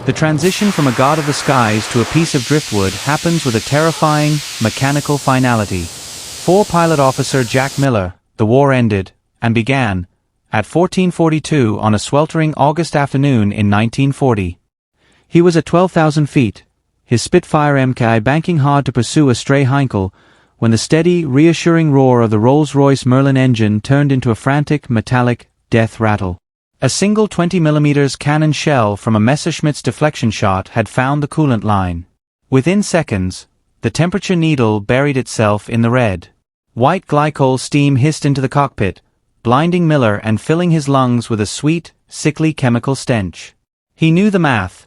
The transition from a god of the skies to a piece of driftwood happens with a terrifying, mechanical finality. Pilot officer Jack Miller, the war ended, and began, at 1442 on a sweltering August afternoon in 1940. He was at 12,000 feet, his Spitfire MK banking hard to pursue a stray Heinkel, when the steady, reassuring roar of the Rolls-Royce Merlin engine turned into a frantic, metallic, death rattle. A single 20mm cannon shell from a Messerschmitt's deflection shot had found the coolant line. Within seconds, the temperature needle buried itself in the red. White glycol steam hissed into the cockpit, blinding Miller and filling his lungs with a sweet, sickly chemical stench. He knew the math.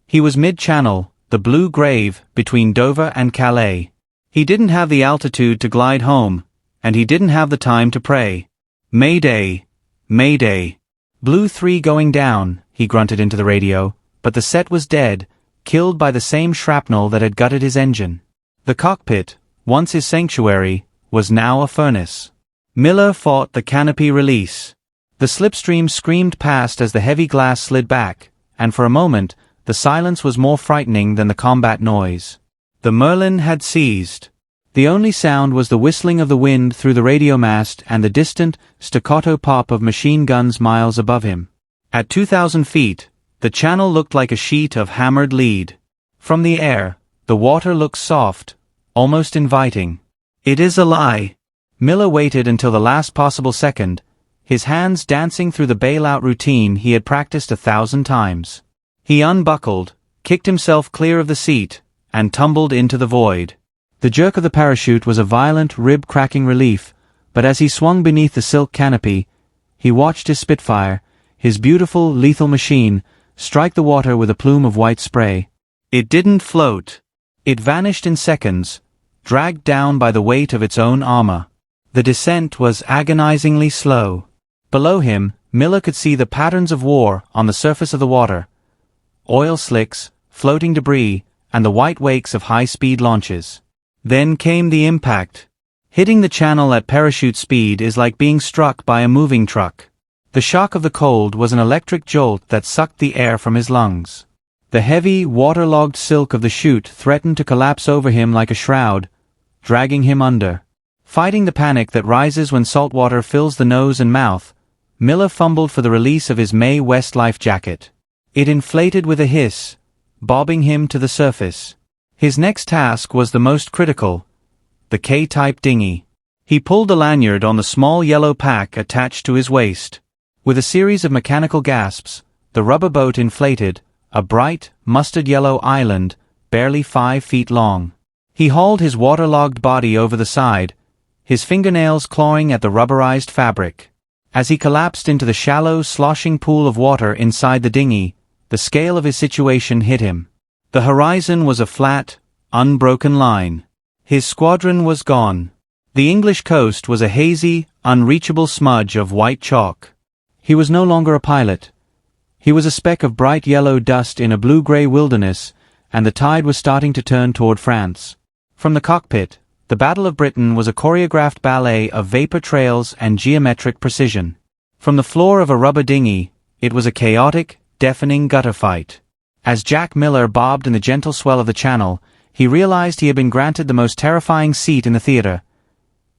He was mid-channel, the blue grave, between Dover and Calais. He didn't have the altitude to glide home, and he didn't have the time to pray. Mayday! Mayday! Blue 3 going down, he grunted into the radio, but the set was dead, killed by the same shrapnel that had gutted his engine. The cockpit, once his sanctuary, was now a furnace. Miller fought the canopy release. The slipstream screamed past as the heavy glass slid back, and for a moment, the silence was more frightening than the combat noise. The Merlin had seized. The only sound was the whistling of the wind through the radio mast and the distant, staccato pop of machine guns miles above him. At 2,000 feet, the channel looked like a sheet of hammered lead. From the air, the water looked soft, almost inviting. It is a lie. Miller waited until the last possible second, his hands dancing through the bailout routine he had practiced 1,000 times. He unbuckled, kicked himself clear of the seat, and tumbled into the void. The jerk of the parachute was a violent, rib-cracking relief, but as he swung beneath the silk canopy, he watched his Spitfire, his beautiful, lethal machine, strike the water with a plume of white spray. It didn't float. It vanished in seconds, dragged down by the weight of its own armor. The descent was agonizingly slow. Below him, Miller could see the patterns of war on the surface of the water. Oil slicks, floating debris, and the white wakes of high-speed launches. Then came the impact. Hitting the channel at parachute speed is like being struck by a moving truck. The shock of the cold was an electric jolt that sucked the air from his lungs. The heavy, waterlogged silk of the chute threatened to collapse over him like a shroud, dragging him under. Fighting the panic that rises when salt water fills the nose and mouth, Miller fumbled for the release of his Mae West life jacket. It inflated with a hiss, bobbing him to the surface. His next task was the most critical, the K-type dinghy. He pulled the lanyard on the small yellow pack attached to his waist. With a series of mechanical gasps, the rubber boat inflated, a bright, mustard-yellow island, barely 5 feet long. He hauled his waterlogged body over the side, his fingernails clawing at the rubberized fabric. As he collapsed into the shallow, sloshing pool of water inside the dinghy, the scale of his situation hit him. The horizon was a flat, unbroken line. His squadron was gone. The English coast was a hazy, unreachable smudge of white chalk. He was no longer a pilot. He was a speck of bright yellow dust in a blue-gray wilderness, and the tide was starting to turn toward France. From the cockpit, the Battle of Britain was a choreographed ballet of vapor trails and geometric precision. From the floor of a rubber dinghy, it was a chaotic, deafening gutter fight. As Jack Miller bobbed in the gentle swell of the channel, he realized he had been granted the most terrifying seat in the theater.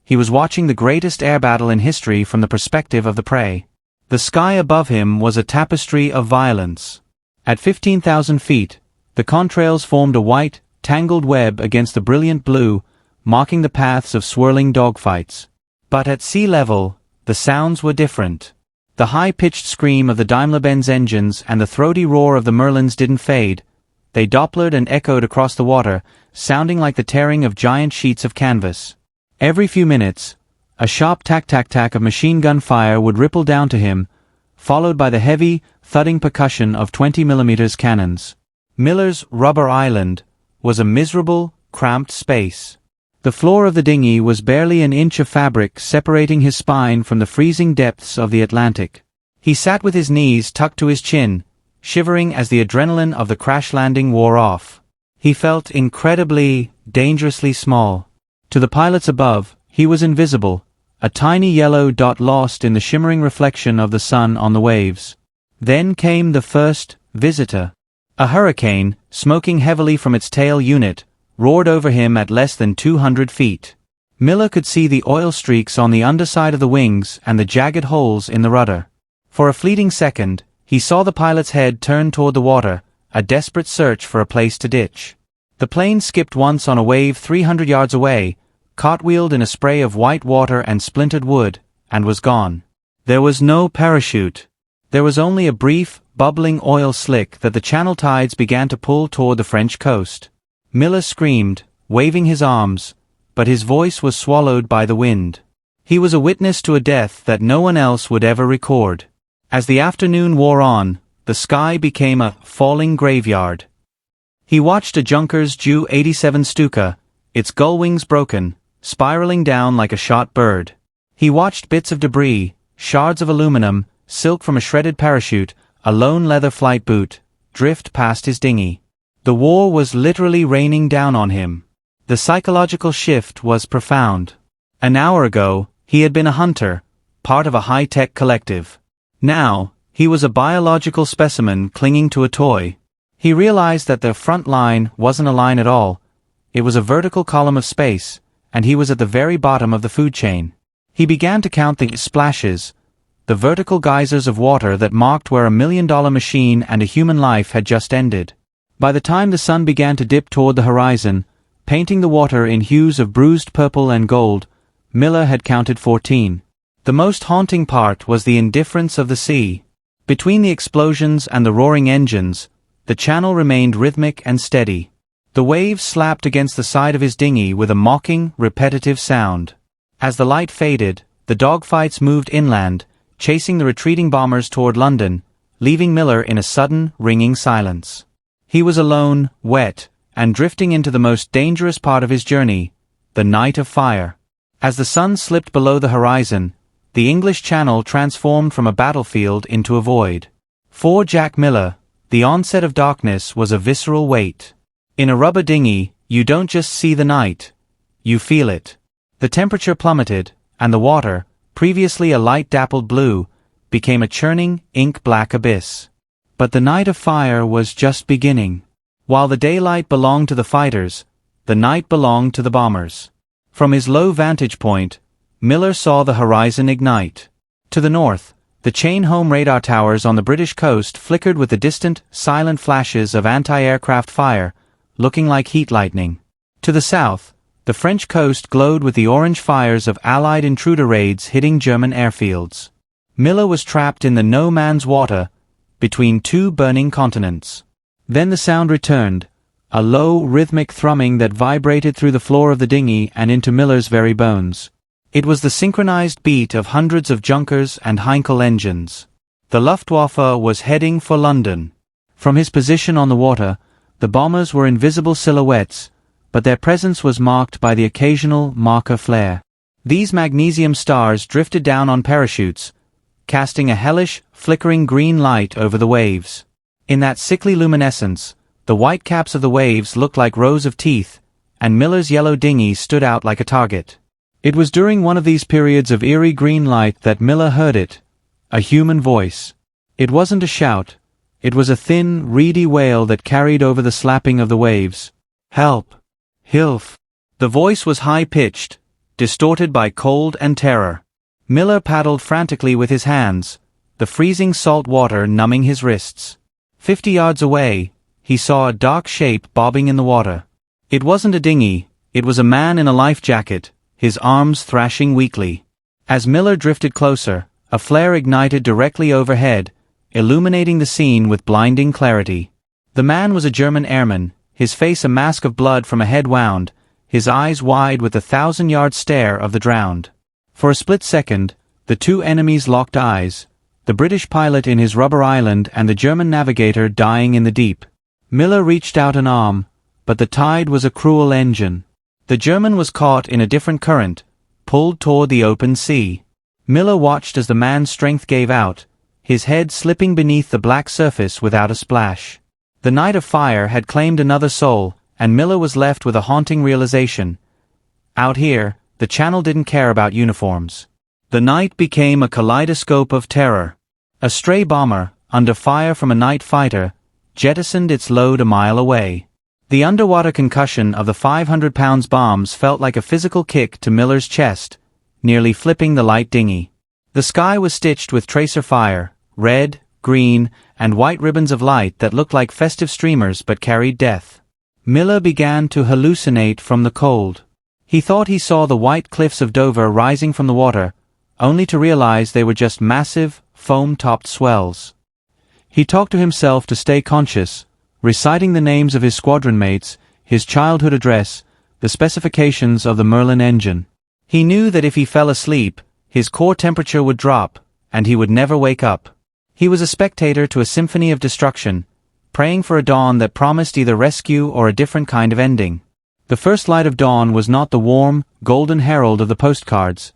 He was watching the greatest air battle in history from the perspective of the prey. The sky above him was a tapestry of violence. At 15,000 feet, the contrails formed a white, tangled web against the brilliant blue, marking the paths of swirling dogfights. But at sea level, the sounds were different. The high-pitched scream of the Daimler-Benz engines and the throaty roar of the Merlins didn't fade. They dopplered and echoed across the water, sounding like the tearing of giant sheets of canvas. Every few minutes, a sharp tack-tack-tack of machine gun fire would ripple down to him, followed by the heavy, thudding percussion of 20mm cannons. Miller's rubber island was a miserable, cramped space. The floor of the dinghy was barely an inch of fabric separating his spine from the freezing depths of the Atlantic. He sat with his knees tucked to his chin, shivering as the adrenaline of the crash landing wore off. He felt incredibly, dangerously small. To the pilots above, he was invisible, a tiny yellow dot lost in the shimmering reflection of the sun on the waves. Then came the first visitor. A hurricane, smoking heavily from its tail unit, roared over him at less than 200 feet. Miller could see the oil streaks on the underside of the wings and the jagged holes in the rudder. For a fleeting second, he saw the pilot's head turn toward the water, a desperate search for a place to ditch. The plane skipped once on a wave 300 yards away, cartwheeled in a spray of white water and splintered wood, and was gone. There was no parachute. There was only a brief, bubbling oil slick that the channel tides began to pull toward the French coast. Miller screamed, waving his arms, but his voice was swallowed by the wind. He was a witness to a death that no one else would ever record. As the afternoon wore on, the sky became a falling graveyard. He watched a Junkers Ju-87 Stuka, its gull wings broken, spiraling down like a shot bird. He watched bits of debris, shards of aluminum, silk from a shredded parachute, a lone leather flight boot, drift past his dinghy. The war was literally raining down on him. The psychological shift was profound. An hour ago, he had been a hunter, part of a high-tech collective. Now, he was a biological specimen clinging to a toy. He realized that the front line wasn't a line at all. It was a vertical column of space, and he was at the very bottom of the food chain. He began to count the splashes, the vertical geysers of water that marked where $1 million machine and a human life had just ended. By the time the sun began to dip toward the horizon, painting the water in hues of bruised purple and gold, Miller had counted 14. The most haunting part was the indifference of the sea. Between the explosions and the roaring engines, the channel remained rhythmic and steady. The waves slapped against the side of his dinghy with a mocking, repetitive sound. As the light faded, the dogfights moved inland, chasing the retreating bombers toward London, leaving Miller in a sudden, ringing silence. He was alone, wet, and drifting into the most dangerous part of his journey, the night of fire. As the sun slipped below the horizon, the English Channel transformed from a battlefield into a void. For Jack Miller, the onset of darkness was a visceral weight. In a rubber dinghy, you don't just see the night, you feel it. The temperature plummeted, and the water, previously a light dappled blue, became a churning, ink-black abyss. But the night of fire was just beginning. While the daylight belonged to the fighters, the night belonged to the bombers. From his low vantage point, Miller saw the horizon ignite. To the north, the chain-home radar towers on the British coast flickered with the distant, silent flashes of anti-aircraft fire, looking like heat lightning. To the south, the French coast glowed with the orange fires of Allied intruder raids hitting German airfields. Miller was trapped in the no-man's water, between two burning continents. Then the sound returned, a low, rhythmic thrumming that vibrated through the floor of the dinghy and into Miller's very bones. It was the synchronized beat of hundreds of Junkers and Heinkel engines. The Luftwaffe was heading for London. From his position on the water, the bombers were invisible silhouettes, but their presence was marked by the occasional marker flare. These magnesium stars drifted down on parachutes, casting a hellish, flickering green light over the waves. In that sickly luminescence, the white caps of the waves looked like rows of teeth, and Miller's yellow dinghy stood out like a target. It was during one of these periods of eerie green light that Miller heard it, a human voice. It wasn't a shout, it was a thin, reedy wail that carried over the slapping of the waves. Help! Hilf! The voice was high-pitched, distorted by cold and terror. Miller paddled frantically with his hands, the freezing salt water numbing his wrists. 50 yards away, he saw a dark shape bobbing in the water. It wasn't a dinghy, it was a man in a life jacket, his arms thrashing weakly. As Miller drifted closer, a flare ignited directly overhead, illuminating the scene with blinding clarity. The man was a German airman, his face a mask of blood from a head wound, his eyes wide with the 1,000-yard stare of the drowned. For a split second, the two enemies locked eyes, the British pilot in his rubber island and the German navigator dying in the deep. Miller reached out an arm, but the tide was a cruel engine. The German was caught in a different current, pulled toward the open sea. Miller watched as the man's strength gave out, his head slipping beneath the black surface without a splash. The night of fire had claimed another soul, and Miller was left with a haunting realization. Out here, the channel didn't care about uniforms. The night became a kaleidoscope of terror. A stray bomber, under fire from a night fighter, jettisoned its load a mile away. The underwater concussion of the 500-pound bombs felt like a physical kick to Miller's chest, nearly flipping the light dinghy. The sky was stitched with tracer fire, red, green, and white ribbons of light that looked like festive streamers but carried death. Miller began to hallucinate from the cold. He thought he saw the white cliffs of Dover rising from the water, only to realize they were just massive, foam-topped swells. He talked to himself to stay conscious, reciting the names of his squadron mates, his childhood address, the specifications of the Merlin engine. He knew that if he fell asleep, his core temperature would drop, and he would never wake up. He was a spectator to a symphony of destruction, praying for a dawn that promised either rescue or a different kind of ending. The first light of dawn was not the warm, golden herald of the postcards.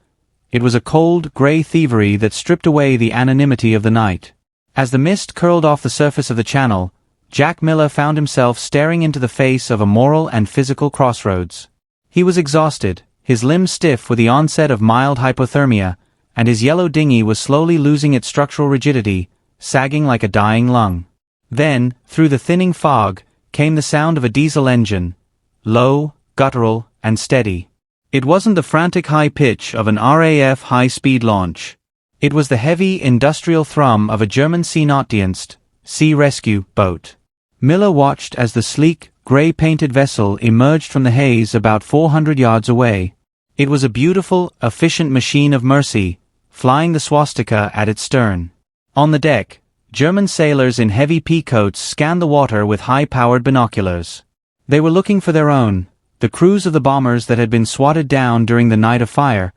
It was a cold, grey thievery that stripped away the anonymity of the night. As the mist curled off the surface of the channel, Jack Miller found himself staring into the face of a moral and physical crossroads. He was exhausted, his limbs stiff with the onset of mild hypothermia, and his yellow dinghy was slowly losing its structural rigidity, sagging like a dying lung. Then, through the thinning fog, came the sound of a diesel engine, low, guttural, and steady. It wasn't the frantic high pitch of an RAF high-speed launch. It was the heavy, industrial thrum of a German Seenoorddienst, sea rescue, boat. Miller watched as the sleek, grey-painted vessel emerged from the haze about 400 yards away. It was a beautiful, efficient machine of mercy, flying the swastika at its stern. On the deck, German sailors in heavy pea-coats scanned the water with high-powered binoculars. They were looking for their own, the crews of the bombers that had been swatted down during the night of fire,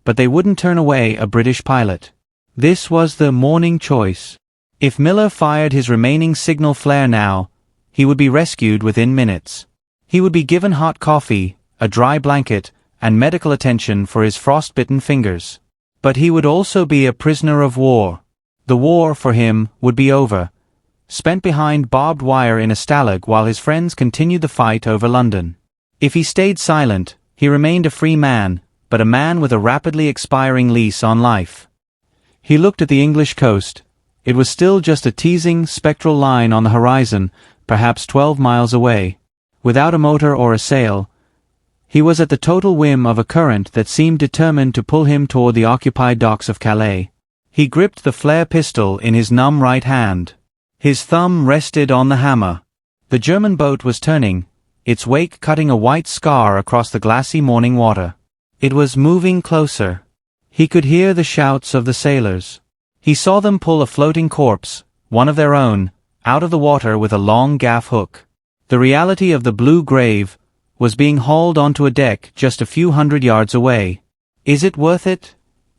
but they wouldn't turn away a British pilot. This was the morning choice. If Miller fired his remaining signal flare now, he would be rescued within minutes. He would be given hot coffee, a dry blanket, and medical attention for his frostbitten fingers. But he would also be a prisoner of war. The war, for him, would be over, spent behind barbed wire in a stalag while his friends continued the fight over London. If he stayed silent, he remained a free man, but a man with a rapidly expiring lease on life. He looked at the English coast. It was still just a teasing, spectral line on the horizon, perhaps 12 miles away. Without a motor or a sail, he was at the total whim of a current that seemed determined to pull him toward the occupied docks of Calais. He gripped the flare pistol in his numb right hand. His thumb rested on the hammer. The German boat was turning, its wake cutting a white scar across the glassy morning water. It was moving closer. He could hear the shouts of the sailors. He saw them pull a floating corpse, one of their own, out of the water with a long gaff hook. The reality of the blue grave was being hauled onto a deck just a few hundred yards away. "Is it worth it?"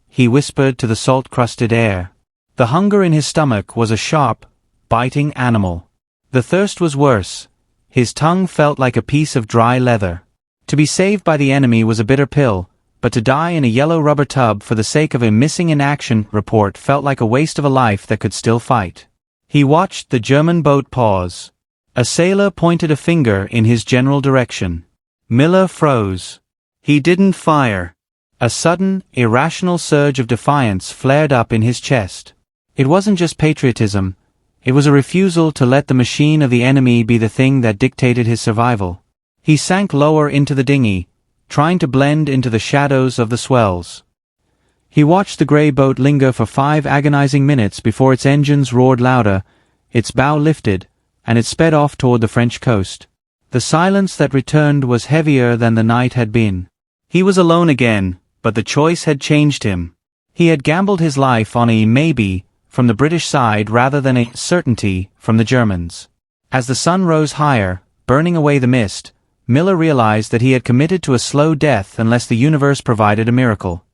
he whispered to the salt-crusted air. The hunger in his stomach was a sharp, biting animal. The thirst was worse. His tongue felt like a piece of dry leather. To be saved by the enemy was a bitter pill, but to die in a yellow rubber tub for the sake of a missing in action report felt like a waste of a life that could still fight. He watched the German boat pause. A sailor pointed a finger in his general direction. Miller froze. He didn't fire. A sudden, irrational surge of defiance flared up in his chest. It wasn't just patriotism. It was a refusal to let the machine of the enemy be the thing that dictated his survival. He sank lower into the dinghy, trying to blend into the shadows of the swells. He watched the grey boat linger for 5 agonizing minutes before its engines roared louder, its bow lifted, and it sped off toward the French coast. The silence that returned was heavier than the night had been. He was alone again, but the choice had changed him. He had gambled his life on a maybe from the British side rather than a certainty from the Germans. As the sun rose higher, burning away the mist, Miller realized that he had committed to a slow death unless the universe provided a miracle.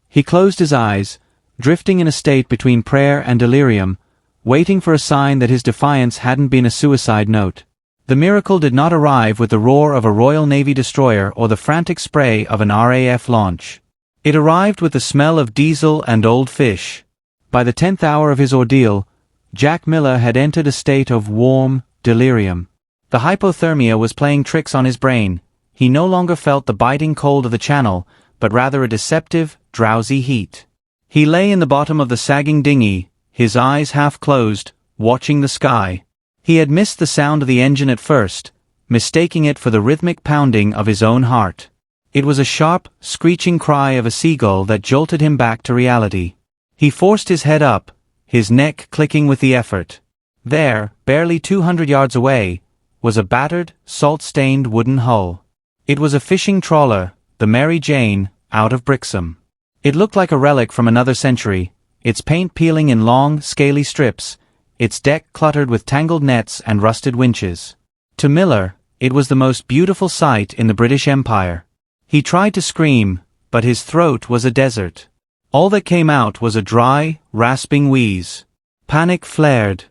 He closed his eyes, drifting in a state between prayer and delirium, waiting for a sign that his defiance hadn't been a suicide note. The miracle did not arrive with the roar of a Royal Navy destroyer or the frantic spray of an RAF launch. It arrived with the smell of diesel and old fish. By the 10th hour of his ordeal, Jack Miller had entered a state of warm delirium. The hypothermia was playing tricks on his brain. He no longer felt the biting cold of the channel, but rather a deceptive, drowsy heat. He lay in the bottom of the sagging dinghy, his eyes half closed, watching the sky. He had missed the sound of the engine at first, mistaking it for the rhythmic pounding of his own heart. It was a sharp, screeching cry of a seagull that jolted him back to reality. He forced his head up, his neck clicking with the effort. There, barely 200 yards away, was a battered, salt-stained wooden hull. It was a fishing trawler, the Mary Jane, out of Brixham. It looked like a relic from another century, its paint peeling in long, scaly strips, its deck cluttered with tangled nets and rusted winches. To Miller, it was the most beautiful sight in the British Empire. He tried to scream, but his throat was a desert. All that came out was a dry, rasping wheeze. Panic flared.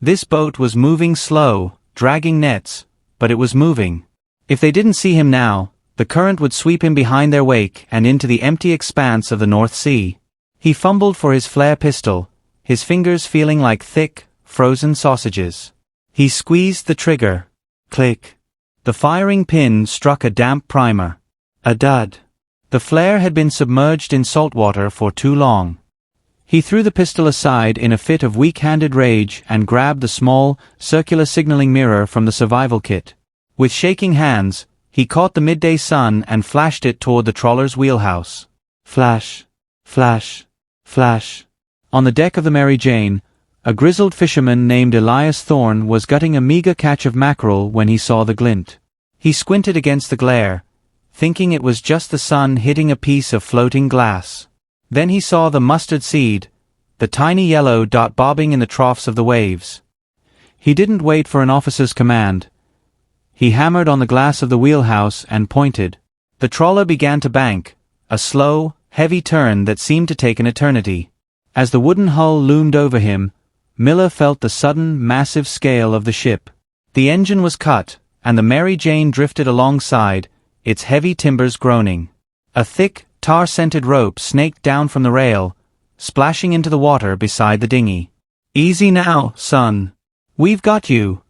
This boat was moving slow, dragging nets, but it was moving. If they didn't see him now, the current would sweep him behind their wake and into the empty expanse of the North Sea. He fumbled for his flare pistol, his fingers feeling like thick, frozen sausages. He squeezed the trigger. Click. The firing pin struck a damp primer. A dud. The flare had been submerged in salt water for too long. He threw the pistol aside in a fit of weak-handed rage and grabbed the small, circular signaling mirror from the survival kit. With shaking hands, he caught the midday sun and flashed it toward the trawler's wheelhouse. Flash. Flash. Flash. On the deck of the Mary Jane, a grizzled fisherman named Elias Thorne was gutting a meager catch of mackerel when he saw the glint. He squinted against the glare, thinking it was just the sun hitting a piece of floating glass. Then he saw the mustard seed, the tiny yellow dot bobbing in the troughs of the waves. He didn't wait for an officer's command. He hammered on the glass of the wheelhouse and pointed. The trawler began to bank, a slow, heavy turn that seemed to take an eternity. As the wooden hull loomed over him, Miller felt the sudden, massive scale of the ship. The engine was cut, and the Mary Jane drifted alongside, its heavy timbers groaning. A thick, tar-scented rope snaked down from the rail, splashing into the water beside the dinghy. "Easy now, son. We've got you."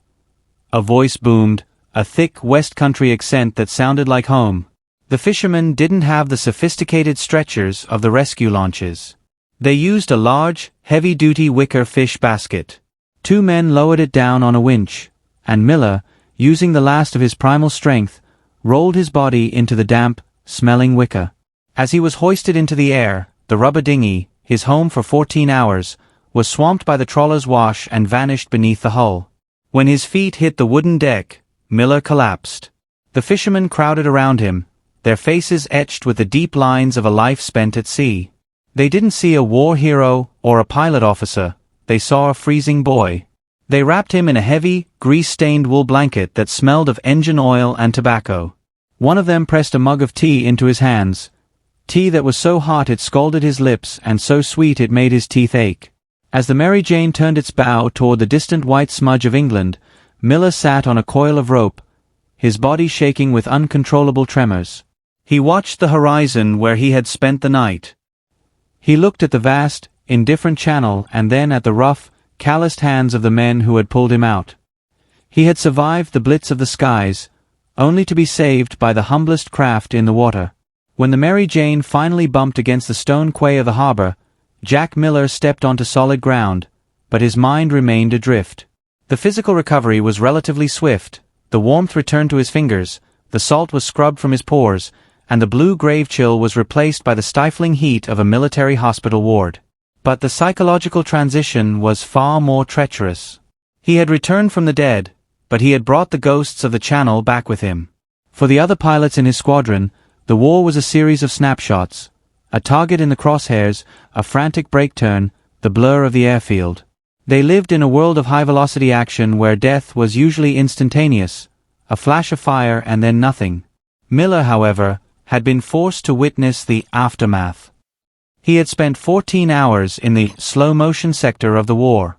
A voice boomed, a thick West Country accent that sounded like home. The fishermen didn't have the sophisticated stretchers of the rescue launches. They used a large, heavy-duty wicker fish basket. Two men lowered it down on a winch, and Miller, using the last of his primal strength, rolled his body into the damp, smelling wicker. As he was hoisted into the air, the rubber dinghy, his home for 14 hours, was swamped by the trawler's wash and vanished beneath the hull. When his feet hit the wooden deck, Miller collapsed. The fishermen crowded around him, their faces etched with the deep lines of a life spent at sea. They didn't see a war hero or a pilot officer, they saw a freezing boy. They wrapped him in a heavy, grease-stained wool blanket that smelled of engine oil and tobacco. One of them pressed a mug of tea into his hands, tea that was so hot it scalded his lips and so sweet it made his teeth ache. As the Mary Jane turned its bow toward the distant white smudge of England, Miller sat on a coil of rope, his body shaking with uncontrollable tremors. He watched the horizon where he had spent the night. He looked at the vast, indifferent channel and then at the rough, calloused hands of the men who had pulled him out. He had survived the blitz of the skies, only to be saved by the humblest craft in the water. When the Mary Jane finally bumped against the stone quay of the harbor, Jack Miller stepped onto solid ground, but his mind remained adrift. The physical recovery was relatively swift, the warmth returned to his fingers, the salt was scrubbed from his pores, and the blue grave chill was replaced by the stifling heat of a military hospital ward. But the psychological transition was far more treacherous. He had returned from the dead, but he had brought the ghosts of the Channel back with him. For the other pilots in his squadron, the war was a series of snapshots, a target in the crosshairs, a frantic brake turn, the blur of the airfield. They lived in a world of high-velocity action where death was usually instantaneous, a flash of fire and then nothing. Miller, however, had been forced to witness the aftermath. He had spent 14 hours in the slow-motion sector of the war.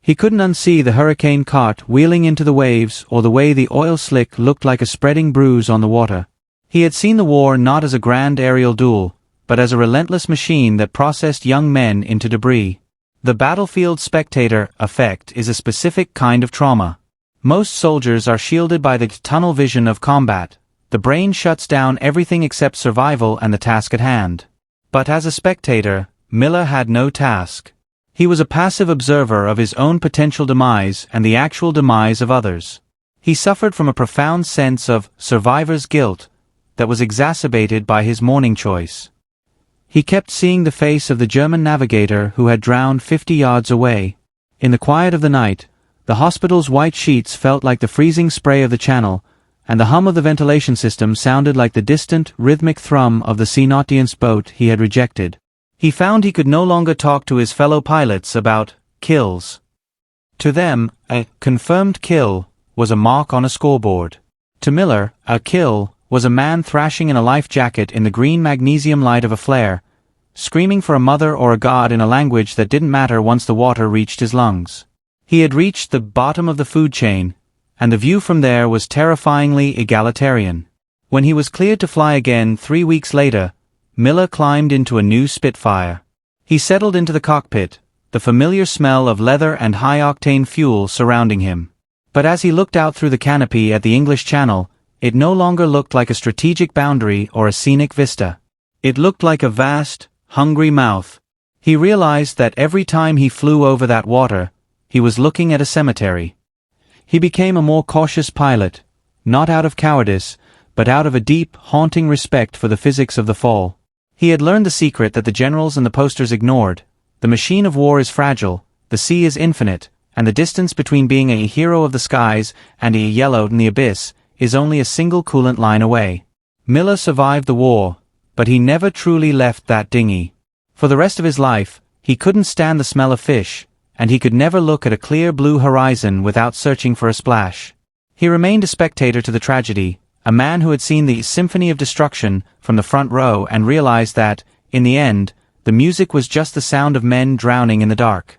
He couldn't unsee the hurricane cart wheeling into the waves or the way the oil slick looked like a spreading bruise on the water. He had seen the war not as a grand aerial duel, but as a relentless machine that processed young men into debris. The battlefield spectator effect is a specific kind of trauma. Most soldiers are shielded by the tunnel vision of combat. The brain shuts down everything except survival and the task at hand. But as a spectator, Miller had no task. He was a passive observer of his own potential demise and the actual demise of others. He suffered from a profound sense of survivor's guilt that was exacerbated by his mourning choice. He kept seeing the face of the German navigator who had drowned 50 yards away. In the quiet of the night, the hospital's white sheets felt like the freezing spray of the channel, and the hum of the ventilation system sounded like the distant, rhythmic thrum of the Sea-Nautian's boat he had rejected. He found he could no longer talk to his fellow pilots about kills. To them, a confirmed kill was a mark on a scoreboard. To Miller, a kill was a man thrashing in a life jacket in the green magnesium light of a flare, screaming for a mother or a god in a language that didn't matter once the water reached his lungs. He had reached the bottom of the food chain, and the view from there was terrifyingly egalitarian. When he was cleared to fly again 3 weeks later, Miller climbed into a new Spitfire. He settled into the cockpit, the familiar smell of leather and high-octane fuel surrounding him. But as he looked out through the canopy at the English Channel, it no longer looked like a strategic boundary or a scenic vista. It looked like a vast, hungry mouth. He realized that every time he flew over that water, he was looking at a cemetery. He became a more cautious pilot, not out of cowardice, but out of a deep, haunting respect for the physics of the fall. He had learned the secret that the generals and the posters ignored. The machine of war is fragile, the sea is infinite, and the distance between being a hero of the skies and a yellow in the abyss is only a single coolant line away. Miller survived the war, but he never truly left that dinghy. For the rest of his life, he couldn't stand the smell of fish, and he could never look at a clear blue horizon without searching for a splash. He remained a spectator to the tragedy, a man who had seen the symphony of destruction from the front row and realized that, in the end, the music was just the sound of men drowning in the dark.